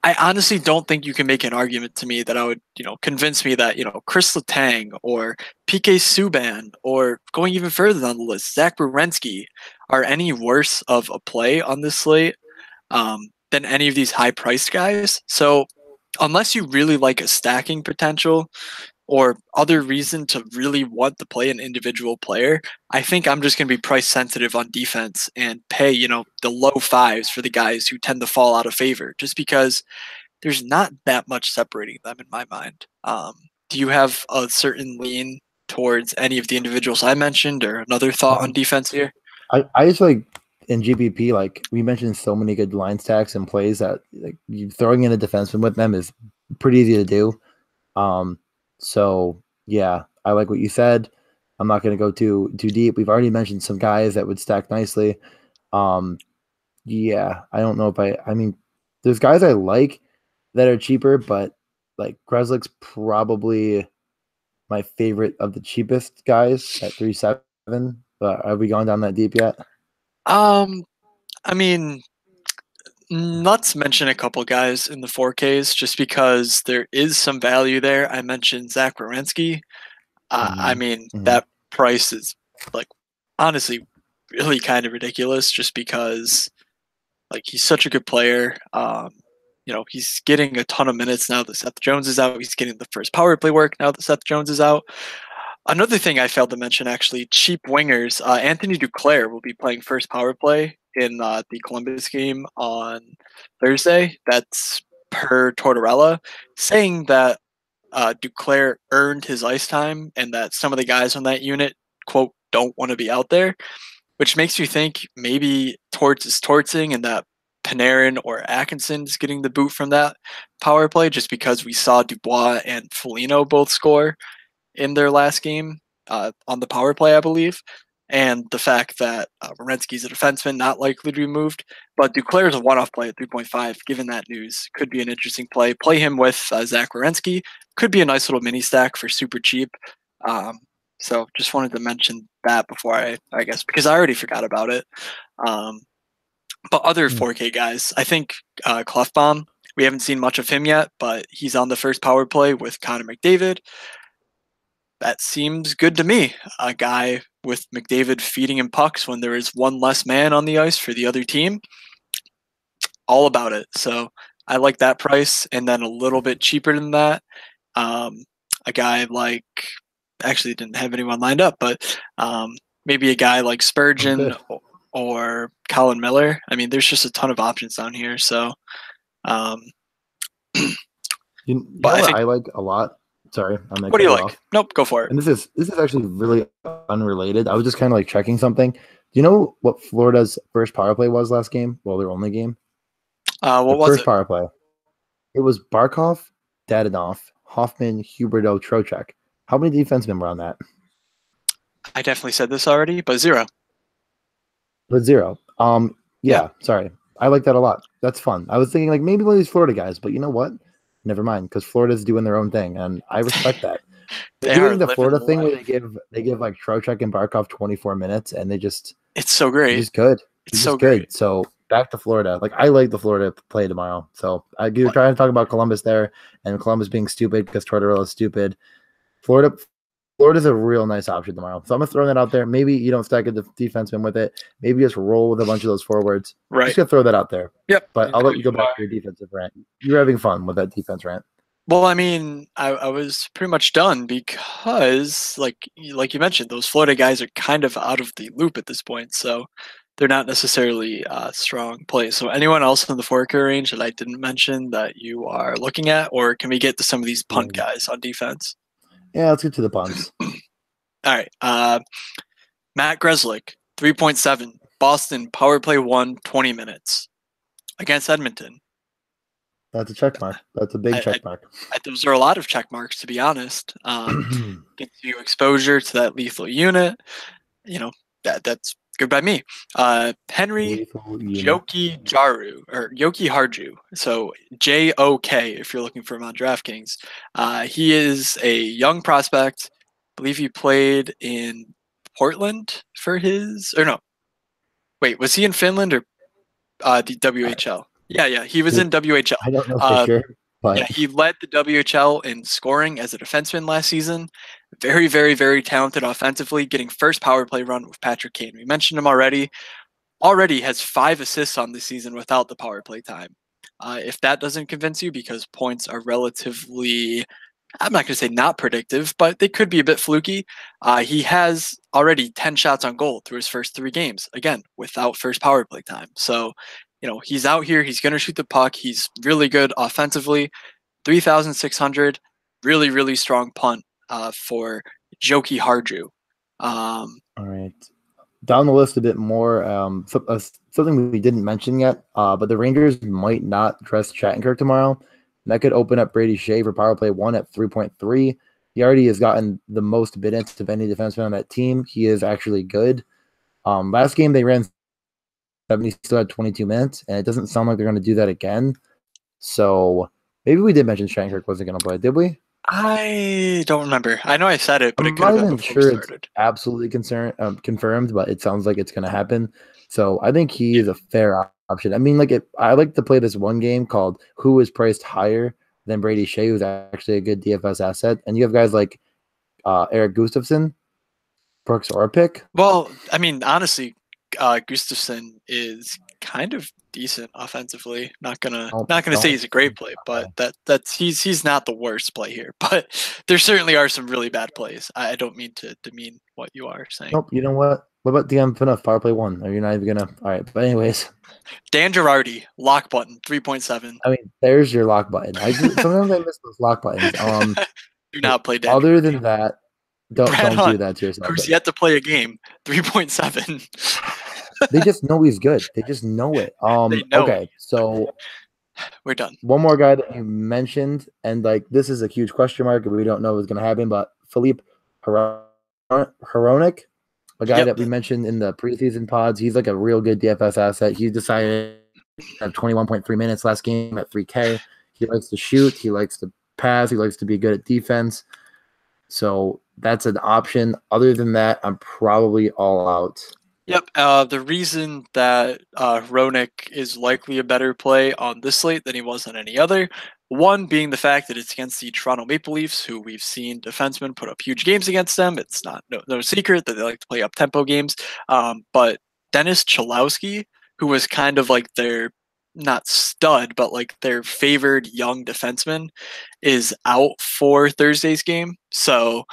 A: I honestly don't think you can make an argument to me that I would, convince me that, Chris Letang or PK Subban or going even further down the list, Zach Werenski are any worse of a play on this slate than any of these high priced guys. So unless you really like a stacking potential or other reason to really want to play an individual player, I think I'm just going to be price sensitive on defense and pay, the low fives for the guys who tend to fall out of favor just because there's not that much separating them in my mind. Do you have a certain lean towards any of the individuals I mentioned or another thought on defense here?
B: I just like in GPP, like we mentioned so many good line stacks and plays that like you throwing in a defenseman with them is pretty easy to do. So yeah, I like what you said. I'm not going to go too deep. We've already mentioned some guys that would stack nicely. Yeah, I don't know if I mean, there's guys I like that are cheaper, but like Grzelcyk's probably my favorite of the cheapest guys at 3.7. But have we gone down that deep yet?
A: I mean, let's mention a couple guys in the 4Ks just because there is some value there. I mentioned Zach Werenski. I mean, that price is like honestly really kind of ridiculous just because like he's such a good player. He's getting a ton of minutes now that Seth Jones is out. He's getting the first power play work now that Seth Jones is out. Another thing I failed to mention, actually, cheap wingers. Anthony Duclair will be playing first power play in the Columbus game on Thursday. That's per Tortorella, saying that Duclair earned his ice time and that some of the guys on that unit, quote, don't want to be out there, which makes you think maybe Torts is tortsing and that Panarin or Atkinson is getting the boot from that power play just because we saw Dubois and Foligno both score in their last game on the power play, I believe. And the fact that Werenski's a defenseman, not likely to be moved. But Duclair is a one-off play at 3.5, given that news. Could be an interesting play. Play him with Zach Werenski. Could be a nice little mini stack for super cheap. So just wanted to mention that before I guess, because I already forgot about it. But other 4K guys, I think Klefbom, we haven't seen much of him yet, but he's on the first power play with Connor McDavid. That seems good to me. A guy with McDavid feeding him pucks when there is one less man on the ice for the other team. All about it. So I like that price. And then a little bit cheaper than that, a guy like, actually didn't have anyone lined up, but maybe a guy like Spurgeon or Colin Miller. I mean, there's just a ton of options down here. So,
B: but I like a lot. Sorry,
A: what do you like? Off. Nope, go for it.
B: And this is actually really unrelated. I was just kind of like checking something. Do you know what Florida's first power play was last game? Well, their only game.
A: What was
B: first power play? It was Barkov, Dadonov, Hoffman, Huberdeau, Trocheck. How many defensemen were on that?
A: I definitely said this already, but zero.
B: But zero. Yeah. Sorry. I like that a lot. That's fun. I was thinking like maybe one of these Florida guys, but you know what? Never mind, because Florida's doing their own thing, and I respect that. They're doing the Florida thing where they give like Trocheck and Barkov 24 minutes, and it's
A: so great.
B: It's good.
A: It's so
B: good.
A: Great.
B: So back to Florida. Like I like the Florida play tomorrow. So you're trying to talk about Columbus there, and Columbus being stupid because Tortorella is stupid. Florida's a real nice option tomorrow. So I'm gonna throw that out there. Maybe you don't stack a defenseman with it. Maybe just roll with a bunch of those forwards.
A: Right.
B: Just gonna throw that out there.
A: Yep.
B: But I'll let you go back to your defensive rant. You're having fun with that defense rant.
A: Well, I mean, I was pretty much done because, like you mentioned, those Florida guys are kind of out of the loop at this point, so they're not necessarily strong plays. So, anyone else in the 4K range that I didn't mention that you are looking at, or can we get to some of these punt guys on defense?
B: Yeah, let's get to the punts.
A: All right. Matt Grzelcyk, 3.7. Boston power play 20 minutes against Edmonton.
B: That's a check mark. That's a big
A: I,
B: check mark.
A: those are a lot of check marks, to be honest. Gets you exposure to that lethal unit. That's good by me. Henry
B: Lethal unit.
A: Joki Jaru or Yoki Harju. So JOK if you're looking for him on DraftKings. He is a young prospect. I believe he played in Portland for his or no. Wait, was he in Finland or the WHL? Yeah, he was in WHL.
B: I don't know for sure,
A: Yeah,
B: but
A: he led the WHL in scoring as a defenseman last season. Very, very, very talented offensively, getting first power play run with Patrick Kane. We mentioned him already. Already has 5 assists on the season without the power play time. If that doesn't convince you, because points are relatively, I'm not going to say not predictive, but they could be a bit fluky. He has already 10 shots on goal through his first 3 games, again, without first power play time. So, he's out here. He's going to shoot the puck. He's really good offensively. 3,600, really, really strong punt for Joki Harju.
B: all right. Down the list a bit more, something we didn't mention yet, but the Rangers might not dress Shattenkirk tomorrow. That could open up Brady Shea for power play 1 at 3.3. He already has gotten the most minutes of any defenseman on that team. He is actually good. Last game they ran 70, still had 22 minutes, and it doesn't sound like they're going to do that again. So maybe we did mention Shattenkirk wasn't going to play, did we?
A: I don't remember. I know I said it, but it
B: I'm
A: could
B: not
A: have been
B: even
A: before
B: sure
A: we
B: it's
A: started.
B: absolutely confirmed, but it sounds like it's going to happen. So I think he is a fair option. I mean, I like to play this one game called Who is Priced Higher Than Brady Shea, who's actually a good DFS asset. And you have guys like Eric Gustafson, Brooks Orpik.
A: Well, I mean, honestly, Gustafson is kind of decent offensively. Not gonna say he's a great play, but that's he's not the worst play here. But there certainly are some really bad plays. I don't mean to demean what you are saying.
B: Nope. You know what? What about DM Enough Power Play 1? Are you not even gonna? All right. But anyways,
A: Dan Girardi, lock button, 3.7.
B: I mean, there's your lock button. Sometimes I miss those lock buttons.
A: Do not play Dan.
B: Other
A: Girardi.
B: than that, don't
A: Hunt,
B: do that to yourself.
A: who's yet to play a game, 3.7.
B: They just know he's good. They just know it.
A: They know
B: okay,
A: it.
B: so
A: We're done.
B: one more guy that you mentioned, and this is a huge question mark, and we don't know what's going to happen. But Philippe Hronek, a guy that we mentioned in the preseason pods, he's like a real good DFS asset. He decided to have 21.3 minutes last game at 3K. He likes to shoot. He likes to pass. He likes to be good at defense. So that's an option. Other than that, I'm probably all out.
A: Yep. The reason that Hronek is likely a better play on this slate than he was on any other, one being the fact that it's against the Toronto Maple Leafs, who we've seen defensemen put up huge games against them. It's not no secret that they like to play up tempo games. But Dennis Cholowski, who was kind of like their not stud, but like their favored young defenseman, is out for Thursday's game. So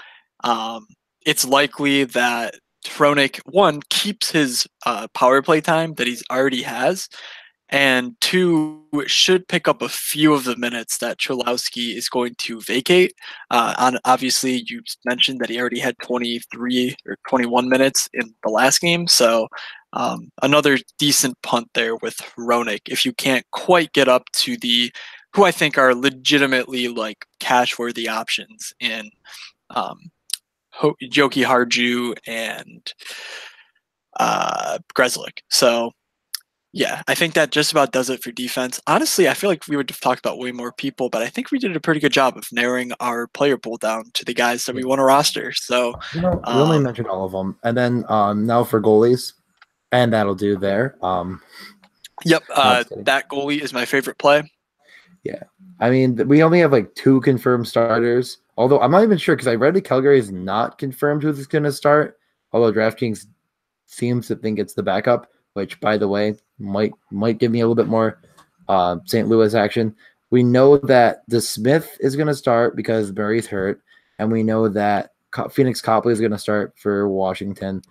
A: it's likely that Hronek, one, keeps his power play time that he's already has, and two, should pick up a few of the minutes that Cholowski is going to vacate. Obviously, you mentioned that he already had 23 or 21 minutes in the last game, so another decent punt there with Hronek if you can't quite get up to the who I think are legitimately like cash-worthy options in Joki Harju and Grzelcyk. So yeah, I think that just about does it for defense. Honestly, I feel like we would have talked about way more people, but I think we did a pretty good job of narrowing our player pool down to the guys that we want to roster. So
B: we only mentioned all of them, and then now for goalies, and that'll do there.
A: Yep, that goalie is my favorite play.
B: Yeah, I mean we only have like 2 confirmed starters. Although I'm not even sure because I read that Calgary is not confirmed who's going to start. Although DraftKings seems to think it's the backup, which, by the way, might give me a little bit more St. Louis action. We know that DeSmith is going to start because Murray's hurt, and we know that Phoenix Copley is going to start for Washington.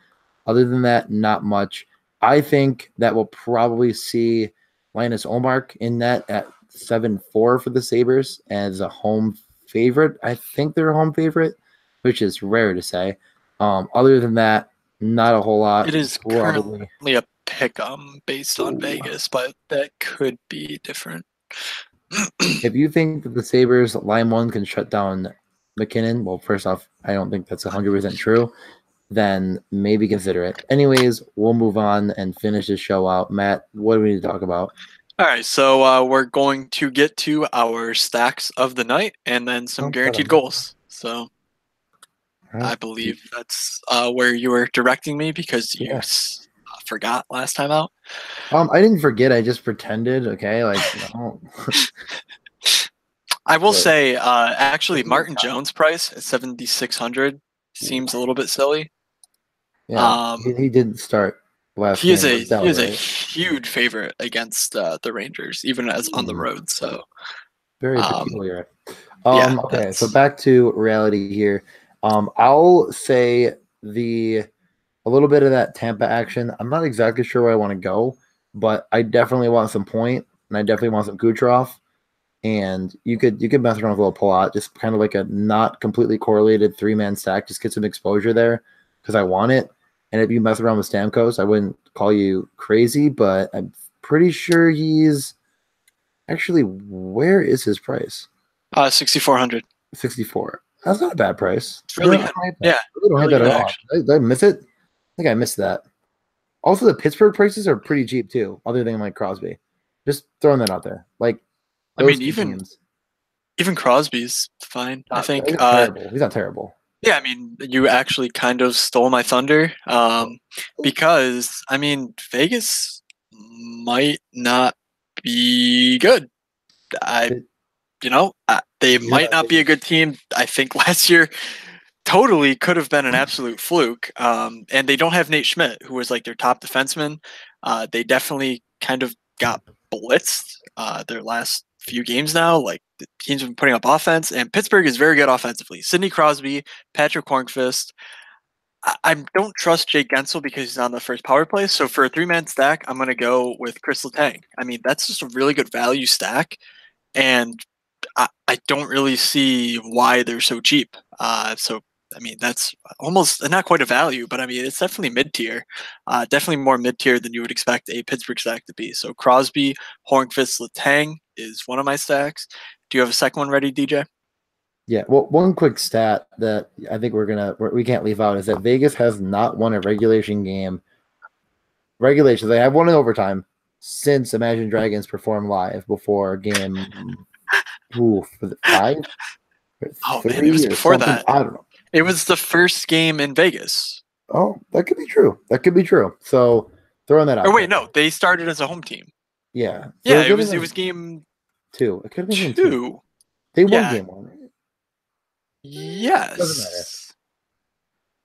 B: Other than that, not much. I think that we'll probably see Linus Ullmark in net at 7-4 for the Sabres as a home favorite. I think they're a home favorite, which is rare to say. Other than that, not a whole lot.
A: It is
B: Probably.
A: currently a pick based on
B: Ooh.
A: Vegas, but that could be different.
B: If you think that the Sabres line one can shut down McKinnon, well, first off, I don't think that's 100% true. Then maybe consider it. Anyways, we'll move on and finish this show out. Matt, what do we need to talk about?
A: All right, so we're going to get to our stacks of the night and then some guaranteed goals. So
B: Right.
A: I believe that's where you were directing me because you forgot last time out.
B: I didn't forget. I just pretended. Okay, like no.
A: I will say, actually, Martin Jones' price at 7,600 seems a little bit silly.
B: Yeah, he didn't start last
A: he
B: game.
A: Is a huge favorite against the Rangers, even as on the road. So
B: very peculiar.
A: Yeah,
B: okay, so back to reality here. I'll say a little bit of that Tampa action. I'm not exactly sure where I want to go, but I definitely want some point, and I definitely want some Kucherov. And you could mess around with a little pull out, just kind of like a not completely correlated 3-man stack. Just get some exposure there because I want it. And if you mess around with Stamkos, I wouldn't call you crazy, but I'm pretty sure he's actually, where is his price?
A: 6,400.
B: 64. That's not a bad price.
A: It's really good. Yeah,
B: I really don't hate that at all. Did I miss it? I think I missed that. Also, the Pittsburgh prices are pretty cheap too, other than like Crosby. Just throwing that out there. Like,
A: I mean, even Crosby's fine. I think
B: he's not terrible.
A: Yeah, I mean, you actually kind of stole my thunder because I mean, Vegas might not be good. They might not be a good team. I think last year totally could have been an absolute fluke. And they don't have Nate Schmidt, who was like their top defenseman. They definitely kind of got blitzed their last few games now. Like the teams have been putting up offense, and Pittsburgh is very good offensively. Sidney Crosby, Patrick Hornqvist. I don't trust Jake Gensel because he's on the first power play. So for a 3-man stack, I'm going to go with Chris Letang. I mean, that's just a really good value stack, and I don't really see why they're so cheap. So I mean, that's almost not quite a value, but I mean, it's definitely mid-tier. Definitely more mid-tier than you would expect a Pittsburgh stack to be. So Crosby, Hornqvist, Letang is one of my stacks. Do you have a second one ready, DJ?
B: Yeah. Well, one quick stat that I think we can't leave out is that Vegas has not won a regulation game. Regulations, they have won in overtime since Imagine Dragons performed live before game 5.
A: Oh man, it was before that.
B: I don't know.
A: It was the first game in Vegas.
B: Oh, that could be true. So throwing that out.
A: Or wait, no, they started as a home team.
B: Yeah.
A: So it was game
B: 2. It could have been game
A: 2.
B: They won game 1, right?
A: Yes.
B: Doesn't matter.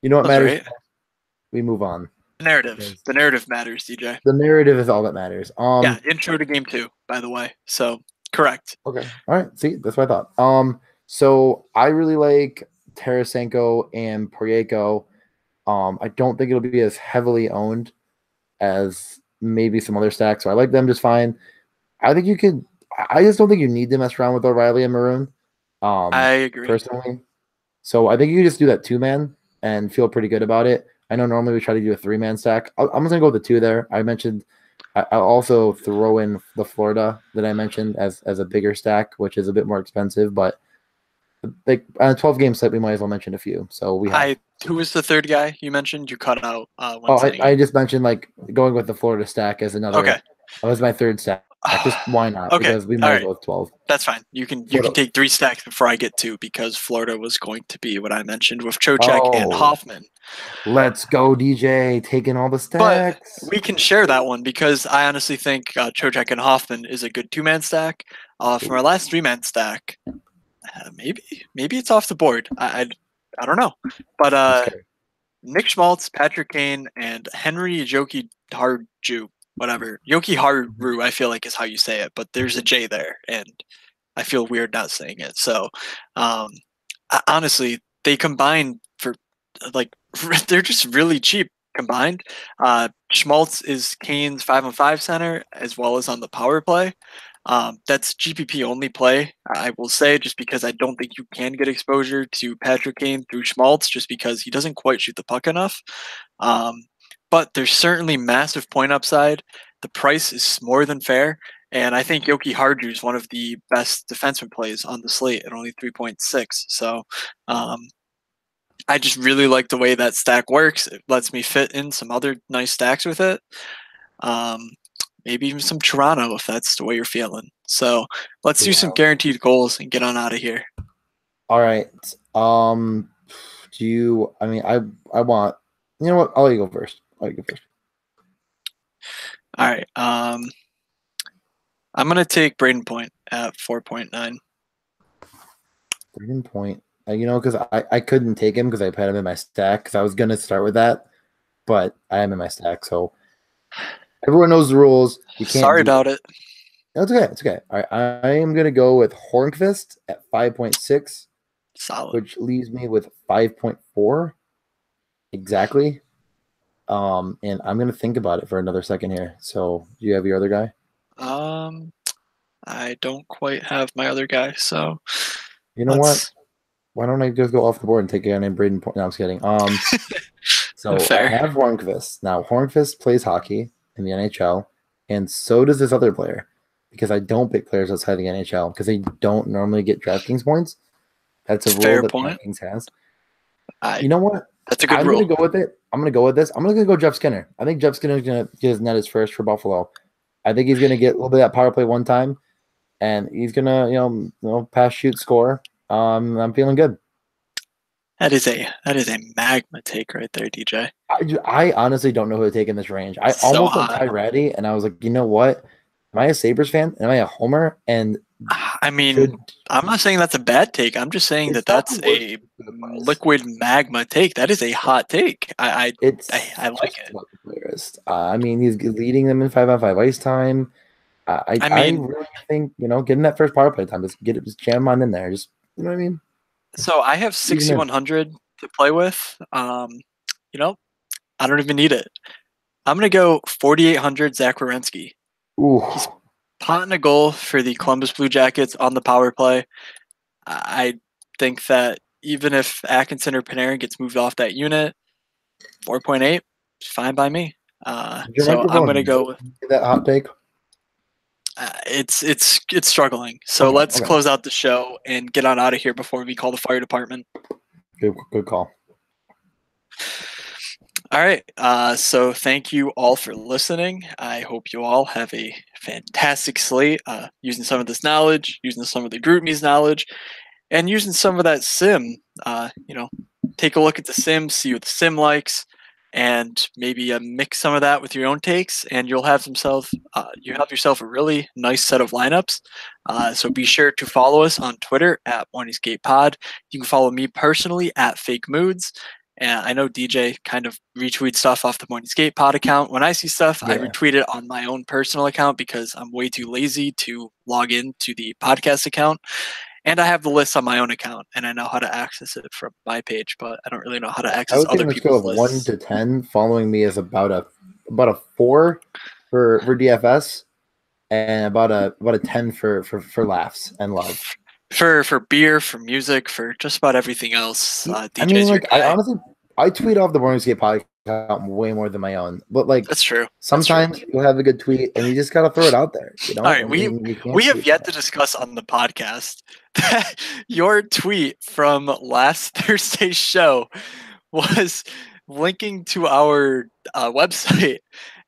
B: You know what matters? Right. We move on.
A: The narrative. The narrative matters, DJ.
B: The narrative is all that matters.
A: Intro to game 2, by the way. So correct.
B: Okay. All right. See, that's what I thought. So I really like Tarasenko and Poreyko. I don't think it'll be as heavily owned as maybe some other stacks. So I like them just fine. I think you could. I just don't think you need to mess around with O'Reilly and Maroon.
A: I agree
B: personally. So I think you just do that 2-man and feel pretty good about it. I know normally we try to do a 3-man stack. I'm just gonna go with the 2 there. I mentioned. I'll also throw in the Florida that I mentioned as a bigger stack, which is a bit more expensive, but like on a 12-game set, we might as well mention a few. So we have.
A: Who was the third guy you mentioned? You cut out.
B: I just mentioned like going with the Florida stack as another.
A: Okay.
B: That was my third stack. Just why not?
A: Okay.
B: Because we might as well with 12.
A: That's fine. You can take 3 stacks before I get 2 because Florida was going to be what I mentioned with Trocheck and Hoffman.
B: Let's go, DJ, taking all the stacks.
A: But we can share that one because I honestly think Trocheck and Hoffman is a good 2-man stack. From our last 3-man stack, maybe it's off the board. I don't know, but Nick Schmaltz, Patrick Kane, and Henry Joki Harju. Whatever. Joki Haru, I feel like is how you say it, but there's a J there, and I feel weird not saying it. So, honestly, they combine for, like, they're just really cheap combined. Schmaltz is Kane's 5-on-5 center, as well as on the power play. That's GPP only play, I will say, just because I don't think you can get exposure to Patrick Kane through Schmaltz, just because he doesn't quite shoot the puck enough. Um, but there's certainly massive point upside. The price is more than fair. And I think Yoki Hardju is one of the best defenseman plays on the slate at only 3.6. So I just really like the way that stack works. It lets me fit in some other nice stacks with it. Maybe even some Toronto if that's the way you're feeling. So let's do some guaranteed goals and get on out of here.
B: All right. Do you? I mean, I want. You know what? I'll let you go first.
A: All right. I'm gonna take Braden Point at 4.9.
B: Braden Point. You know, because I couldn't take him because I had him in my stack because I was gonna start with that, but I am in my stack, so everyone knows the rules. You can't.
A: Sorry about it.
B: That's okay. It's okay. All right. I am gonna go with Hornqvist at 5.6.
A: Solid.
B: Which leaves me with 5.4 exactly. And I'm gonna think about it for another second here. So do you have your other guy?
A: I don't quite have my other guy, so
B: you know what? Why don't I just go off the board and take a guy named Braden Point? No, I'm just kidding. So fair. I have Hornqvist. Now Hornqvist plays hockey in the NHL, and so does this other player. Because I don't pick players outside the NHL because they don't normally get DraftKings points. That's a rule that DraftKings has. You know what?
A: That's a good rule.
B: I'm going to go with it. I'm going to go with this. I'm going to go Jeff Skinner. I think Jeff Skinner is going to get his net his first for Buffalo. I think he's going to get a little bit of that power play one time, and he's going to, you know, pass, shoot, score. I'm feeling good.
A: That is a magma take right there, DJ.
B: I honestly don't know who to take in this range. I almost went Ty Ratty, and I was like, you know what? Am I a Sabres fan? Am I a homer? And
A: I mean, I'm not saying that's a bad take. I'm just saying that's a liquid magma take. That is a hot take. I like it.
B: I mean, he's leading them in 5-on-5 ice time. I really think, you know, getting that first power play time, just jam on in there. Just, you know what I mean?
A: So I have 6,100 to play with. You know, I don't even need it. I'm going to go 4,800 Zach Werenski.
B: Ooh.
A: He's potting a goal for the Columbus Blue Jackets on the power play. I think that even if Atkinson or Panarin gets moved off that unit, 4.8 is fine by me. So I'm going to go with
B: that hot take.
A: It's struggling. So let's close out the show and get on out of here before we call the fire department.
B: Good call.
A: All right. So thank you all for listening. I hope you all have a fantastic slate, using some of this knowledge, using some of the GroupMe's knowledge, and using some of that sim. You know, take a look at the sim, see what the sim likes, and maybe mix some of that with your own takes, and you'll have yourself a really nice set of lineups. So be sure to follow us on Twitter at MorningsgatePod. You can follow me personally at Fake Moods. And I know DJ kind of retweets stuff off the Morningsgate Pod account. When I see stuff, I retweet it on my own personal account because I'm way too lazy to log in to the podcast account. And I have the list on my own account, and I know how to access it from my page, but I don't really know how to access other people's lists.
B: 1 to 10, following me is about a 4 for DFS, and about a 10 for laughs and love.
A: For beer, for music, for just about everything else. DJ's
B: I mean, like, I tweet off the Morningsgate Pod account way more than my own, but like
A: that's true.
B: Sometimes you'll have a good tweet, and you just gotta throw it out there. You know.
A: All right, we have yet to discuss on the podcast that your tweet from last Thursday's show was linking to our website,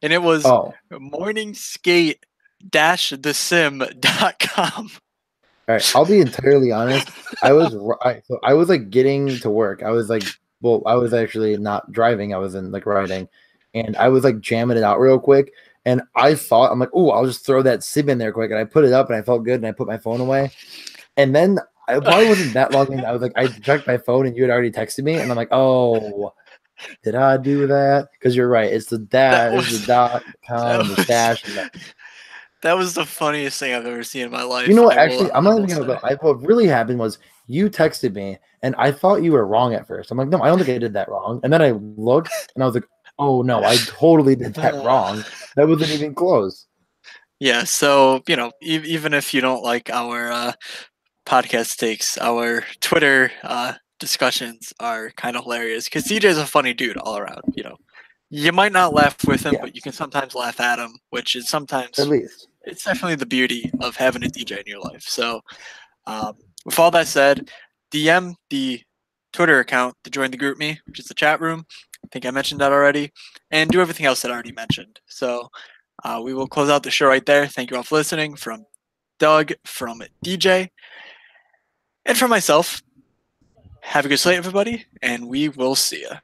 A: and it was morningskate-thesim.com.
B: All right, I'll be entirely honest. I was like getting to work. I was actually not driving. I was in like riding, and I was like jamming it out real quick. And I thought, I'm like, oh, I'll just throw that sim in there quick. And I put it up, and I felt good. And I put my phone away. And then I probably wasn't that long in. I was like, I checked my phone, and you had already texted me, and I'm like, oh, did I do that? Because you're right. It's the .com, the dash.
A: That was the funniest thing I've ever seen in my life.
B: You know what? Actually, I'm not even going to go. What really happened was you texted me, and I thought you were wrong at first. I'm like, no, I don't think I did that wrong. And then I looked, and I was like, oh, no, I totally did that wrong. That wasn't even close.
A: Yeah, so even if you don't like our podcast takes, our Twitter discussions are kind of hilarious because CJ's a funny dude all around. You might not laugh with him,
B: Yeah,
A: but you can sometimes laugh at him, which is
B: at
A: sometimes
B: least.
A: it's definitely the beauty of having a DJ in your life. So, with all that said, DM the Twitter account to join the group me, which is the chat room. I think I mentioned that already, and do everything else that I already mentioned. So, we will close out the show right there. Thank you all for listening. From Doug, from DJ, and from myself, have a good slate, everybody, and we will see you.